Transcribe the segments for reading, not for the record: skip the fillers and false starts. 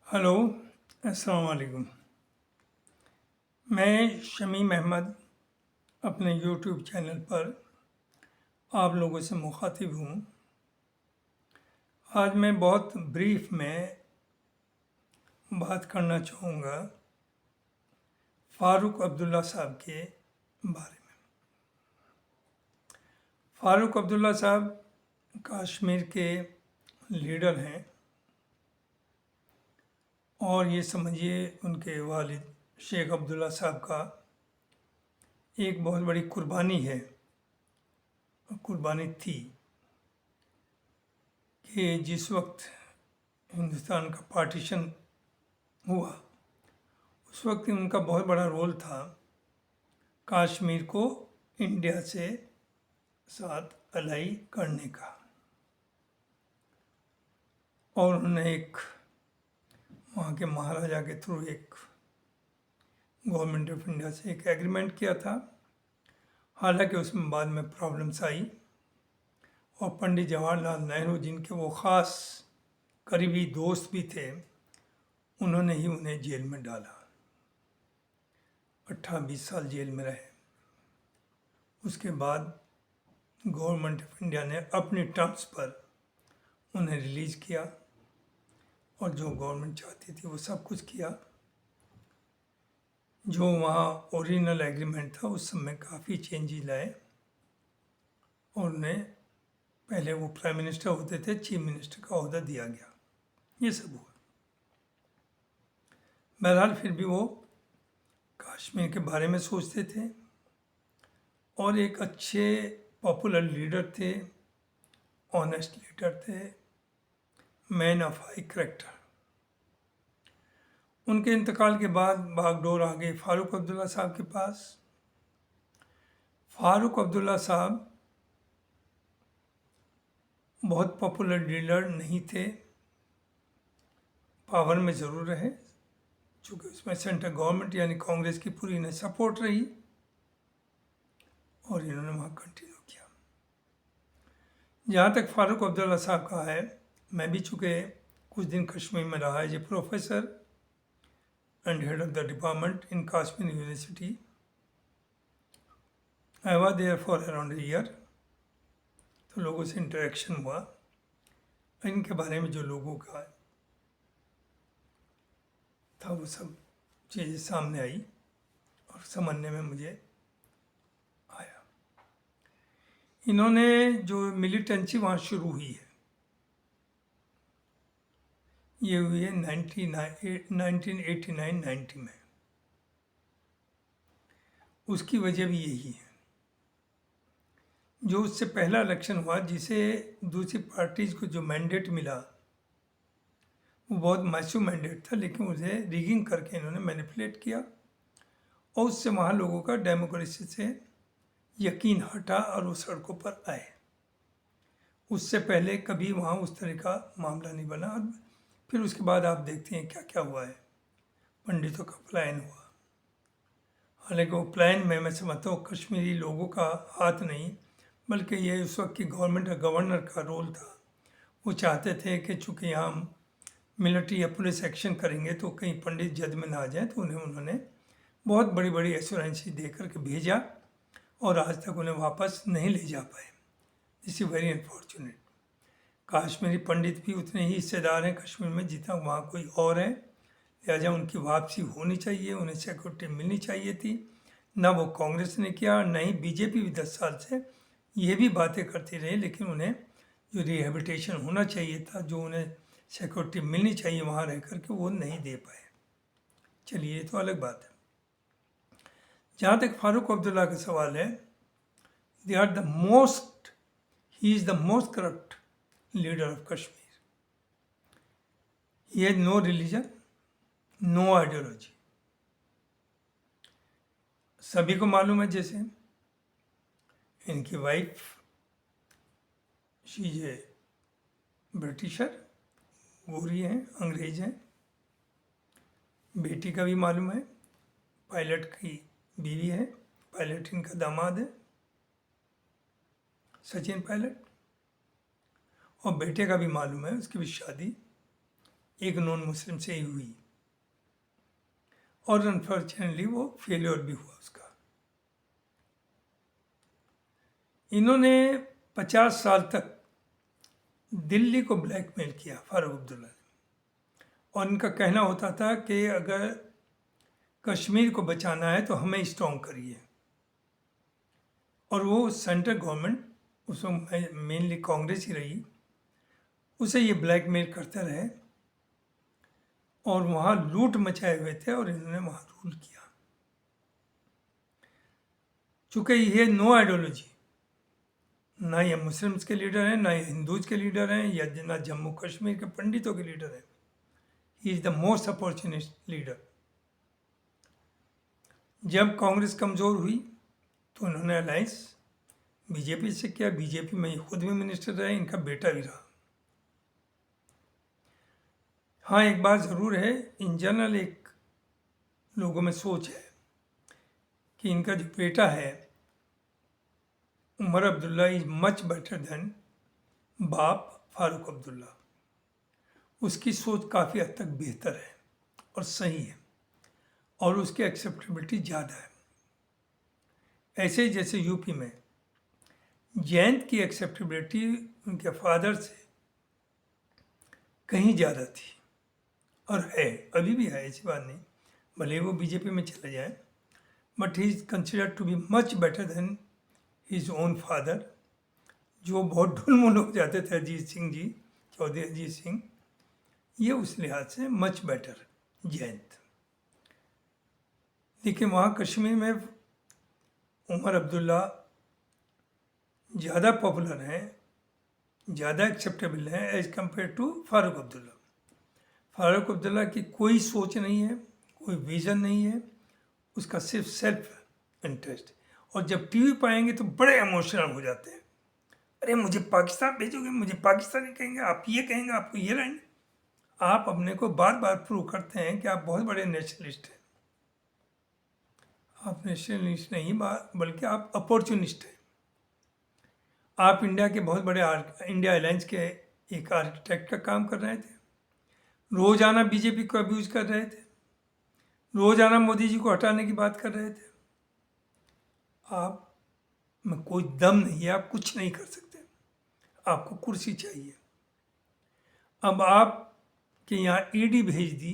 Hello, अस्सलाम वालेकुम। मैं शमीम अहमद अपने यूट्यूब चैनल पर आप लोगों से मुखातिब हूँ। आज मैं बहुत ब्रीफ में बात करना चाहूँगा फ़ारूक अब्दुल्ला साहब के बारे में। फ़ारूक अब्दुल्ला साहब कश्मीर के लीडर हैं और ये समझिए उनके वालिद शेख अब्दुल्ला साहब का एक बहुत बड़ी कुर्बानी है, कुर्बानी थी कि जिस वक्त हिंदुस्तान का पार्टीशन हुआ उस वक्त उनका बहुत बड़ा रोल था कश्मीर को इंडिया से साथ अलाई करने का। और उन्होंने एक वहाँ के महाराजा के थ्रू एक गवर्नमेंट ऑफ इंडिया से एक एग्रीमेंट किया था। हालांकि उसमें बाद में प्रॉब्लम्स आई और पंडित जवाहरलाल नेहरू जिनके वो ख़ास करीबी दोस्त भी थे उन्होंने ही उन्हें जेल में डाला। 18-20 साल जेल में रहे। उसके बाद गवर्नमेंट ऑफ इंडिया ने अपनी टर्म्स पर उन्हें रिलीज़ किया और जो गवर्नमेंट चाहती थी वो सब कुछ किया। जो वहाँ ओरिजिनल एग्रीमेंट था उस समय काफ़ी चेंजेस लाए और उन्हें पहले वो प्राइम मिनिस्टर होते थे, चीफ मिनिस्टर का ओहदा दिया गया। ये सब हुआ। बहरहाल फिर भी वो कश्मीर के बारे में सोचते थे और एक अच्छे पॉपुलर लीडर थे, ऑनेस्ट लीडर थे, मैन ऑफ हाई कैरेक्टर। उनके इंतकाल के बाद बागडोर आ गई फ़ारूक अब्दुल्ला साहब के पास। फ़ारूक अब्दुल्ला साहब बहुत पॉपुलर लीडर नहीं थे, पावर में ज़रूर रहे चूँकि उसमें सेंट्रल गवर्नमेंट यानी कांग्रेस की पूरी इन्हें सपोर्ट रही और इन्होंने वहाँ कंटिन्यू किया। जहाँ तक फ़ारूक अब्दुल्ला साहब का है, मैं भी चूँकि कुछ दिन कश्मीर में रहा as a professor and head of the department in Kashmir University. I was there for around a year. तो लोगों से इंटरेक्शन हुआ, इनके बारे में जो लोगों का था वो सब चीज़ें सामने आई और समझने में मुझे आया। इन्होंने जो मिलिटेंसी वहाँ शुरू हुई है ये हुई है 1989-90 में। उसकी वजह भी यही है। जो उससे पहला इलेक्शन हुआ जिसे दूसरी पार्टीज़ को जो मैंडेट मिला वो बहुत मैसिव मैंडेट था, लेकिन उसे रिगिंग करके इन्होंने मैनिपुलेट किया और उससे वहाँ लोगों का डेमोक्रेसी से यकीन हटा और वो सड़कों पर आए। उससे पहले कभी वहाँ उस तरह का मामला नहीं बना। और फिर उसके बाद आप देखते हैं क्या क्या हुआ है। पंडितों का प्लान हुआ, हालांकि वो प्लान में मैं समझता हूँ कश्मीरी लोगों का हाथ नहीं बल्कि ये उस वक्त की गवर्नमेंट का गवर्नर का रोल था। वो चाहते थे कि चूँकि यहाँ मिलिट्री या पुलिस एक्शन करेंगे तो कहीं पंडित जद में ना आ जाए, तो उन्होंने बहुत बड़ी बड़ी एश्योरेंसी दे करके भेजा और आज तक उन्हें वापस नहीं ले जा पाए। This is very unfortunate. Kashmiri Pandit भी उतने ही हिस्सेदार हैं कश्मीर में जितना वहाँ कोई और है, लिहाजा उनकी वापसी होनी चाहिए, उन्हें सिक्योरिटी मिलनी चाहिए थी। ना वो कांग्रेस ने किया, ना ही बीजेपी भी 10 साल से ये भी बातें करती रही, लेकिन उन्हें जो रिहेबिलिटेशन होना चाहिए था, जो उन्हें सिक्योरिटी मिलनी चाहिए वहाँ रह करके, वो नहीं दे पाए। चलिए, ये तो अलग बात है। जहाँ तक फ़ारूक अब्दुल्ला का सवाल है, they are the most, he is the most corrupt leader of Kashmir. He has no religion, no ideology. सभी को मालूम है, जैसे इनकी wife she is a Britisher, गोरी हैं, अंग्रेज हैं। बेटी का भी मालूम है, पायलट की बीवी है, पायलट इनका दामाद है सचिन पायलट। और बेटे का भी मालूम है, उसकी भी शादी एक नॉन मुस्लिम से ही हुई और अनफॉर्चुनेटली वो फेलियर भी हुआ उसका। इन्होंने 50 साल तक दिल्ली को ब्लैकमेल किया फारूक अब्दुल्ला ने, और इनका कहना होता था कि अगर कश्मीर को बचाना है तो हमें स्ट्रॉन्ग करिए। और वो सेंट्रल गवर्नमेंट, उसमें मेनली कांग्रेस ही रही, उसे ये ब्लैकमेल करते रहे और वहाँ लूट मचाए हुए थे और इन्होंने वहाँ रूल किया। चूँकि ये नो आइडियोलॉजी, ना ये मुस्लिम्स के लीडर हैं, ना ये हिंदूज के लीडर हैं, या ना जम्मू कश्मीर के पंडितों के लीडर हैं। ही is the most opportunist leader. जब कांग्रेस कमज़ोर हुई तो उन्होंने अलायंस बीजेपी से किया। बीजेपी में खुद भी मिनिस्टर रहे, इनका बेटा भी रहा। हाँ, एक बात ज़रूर है, इन जनरल एक लोगों में सोच है कि इनका जो बेटा है Omar Abdullah is much better than बाप फारूक अब्दुल्ला। उसकी सोच काफ़ी हद तक बेहतर है और सही है और उसकी एक्सेप्टेबिलिटी ज़्यादा है। ऐसे ही जैसे यूपी में जयंत की एक्सेप्टेबिलिटी उनके फादर से कहीं ज़्यादा थी और है, अभी भी है, ऐसी बात नहीं, भले वो बीजेपी में चले जाए, but he is considered to be much better than his own father, जो बहुत ढुलमुल हो जाते थे अजीत सिंह जी, चौधरी अजीत सिंह। ये उस लिहाज से मच बेटर जयंत। लेकिन वहाँ कश्मीर में उमर अब्दुल्ला ज़्यादा पॉपुलर हैं, ज़्यादा एक्सेप्टेबल हैं as compare to Farooq Abdullah. Farooq Abdullah की कोई सोच नहीं है, कोई विज़न नहीं है, उसका सिर्फ सेल्फ इंटरेस्ट। और जब टीवी पर आएंगे तो बड़े इमोशनल हो जाते हैं, अरे मुझे पाकिस्तान भेजोगे, मुझे पाकिस्तानी कहेंगे, आप ये कहेंगे, आपको ये रहेंगे। आप अपने को बार बार प्रूव करते हैं कि आप बहुत बड़े नेशनलिस्ट हैं। आप नेशनलिस्ट नहीं बल्कि आप अपॉर्चुनिस्ट हैं। आप इंडिया के बहुत बड़े इंडिया अलायंस के एक आर्किटेक्ट का काम कर रहे थे, रोजाना बीजेपी को अब्यूज कर रहे थे, रोजाना मोदी जी को हटाने की बात कर रहे थे। आप में कोई दम नहीं है, आप कुछ नहीं कर सकते, आपको कुर्सी चाहिए। अब आप के यहाँ ईडी भेज दी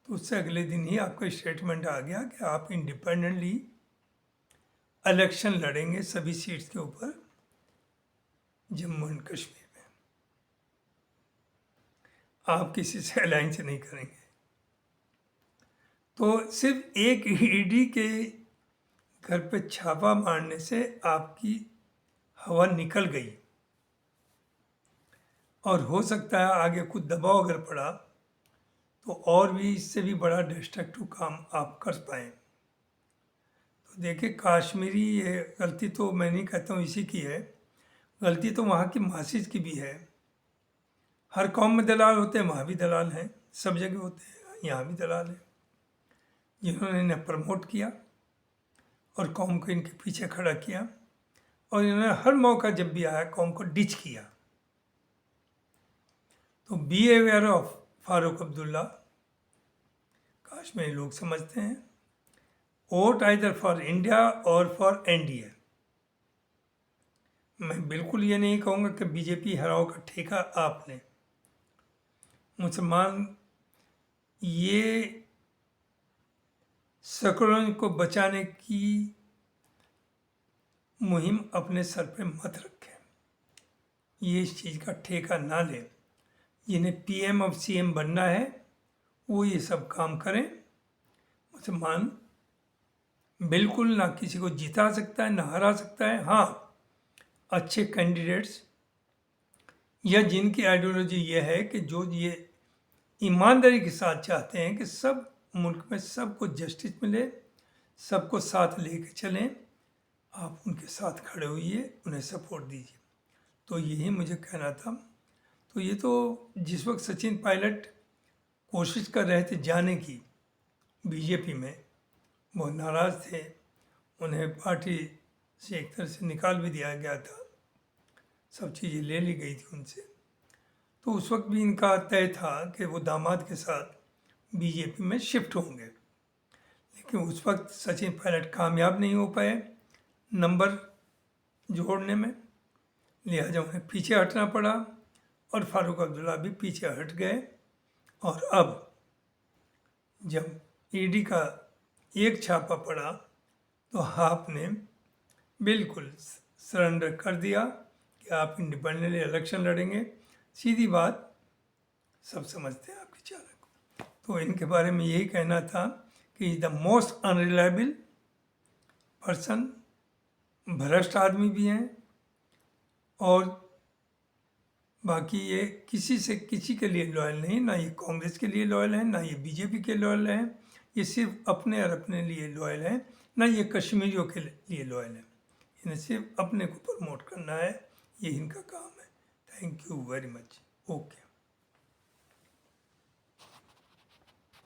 तो उससे अगले दिन ही आपका स्टेटमेंट आ गया कि आप इंडिपेंडेंटली इलेक्शन लड़ेंगे सभी सीट्स के ऊपर जम्मू एंड कश्मीर में, आप किसी से अलायंस नहीं करेंगे। तो सिर्फ एक ईडी के घर पे छापा मारने से आपकी हवा निकल गई, और हो सकता है आगे कुछ दबाव अगर पड़ा तो और भी इससे भी बड़ा डिस्ट्रक्टिव काम आप कर पाएँ। तो देखिए, काश्मीरी ये गलती तो मैं नहीं कहता हूँ इसी की है, गलती तो वहाँ की मासिस की भी है। हर कौम में दलाल होते हैं, वहाँ भी दलाल हैं, सब जगह होते हैं, यहाँ भी दलाल हैं, जिन्होंने इन्हें प्रमोट किया और कौम को इनके पीछे खड़ा किया, और इन्होंने हर मौका जब भी आया कौम को डिच किया। तो be aware of Farooq Abdullah. Kashmiri लोग समझते हैं वोट आइदर फॉर इंडिया और फॉर एनडीए। मैं बिल्कुल ये नहीं कहूँगा कि बीजेपी हराओ का ठेका आप लें। मुसलमान ये सेकुलर को बचाने की मुहिम अपने सर पे मत रखें, ये इस चीज़ का ठेका ना लें। जिन्हें पीएम और सीएम बनना है वो ये सब काम करें। मुसलमान बिल्कुल ना किसी को जिता सकता है ना हरा सकता है। हाँ, अच्छे कैंडिडेट्स या जिनकी आइडियोलॉजी ये है कि जो ये ईमानदारी के साथ चाहते हैं कि सब मुल्क में सबको जस्टिस मिले, सबको साथ लेके चलें, आप उनके साथ खड़े होइए, उन्हें सपोर्ट दीजिए। तो यही मुझे कहना था। तो ये तो जिस वक्त सचिन पायलट कोशिश कर रहे थे जाने की बीजेपी में, बहुत नाराज़ थे, उन्हें पार्टी से एक तरह से निकाल भी दिया गया था, सब चीज़ें ले ली गई थी उनसे। तो उस वक्त भी इनका तय था कि वो दामाद के साथ बीजेपी में शिफ्ट होंगे, लेकिन उस वक्त सचिन पायलट कामयाब नहीं हो पाए नंबर जोड़ने में, लिहाजा उन्हें पीछे हटना पड़ा और फारूक अब्दुल्ला भी पीछे हट गए। और अब जब ईडी का एक छापा पड़ा तो आप ने बिल्कुल सरेंडर कर दिया कि आप इंडिपेंडेंटली इलेक्शन लड़ेंगे। सीधी बात, सब समझते हैं आपके चालक को। तो इनके बारे में यही कहना था कि is the most unreliable person, भ्रष्ट आदमी भी हैं, और बाकी ये किसी के लिए लॉयल नहीं, ना ये कांग्रेस के लिए लॉयल हैं, ना ये बीजेपी के लॉयल हैं, ये सिर्फ अपने और अपने लिए लॉयल हैं, ना ये कश्मीरियों के लिए लॉयल हैं। इन्हें सिर्फ अपने को प्रमोट करना है, ये इनका काम है। Thank you very much. Okay.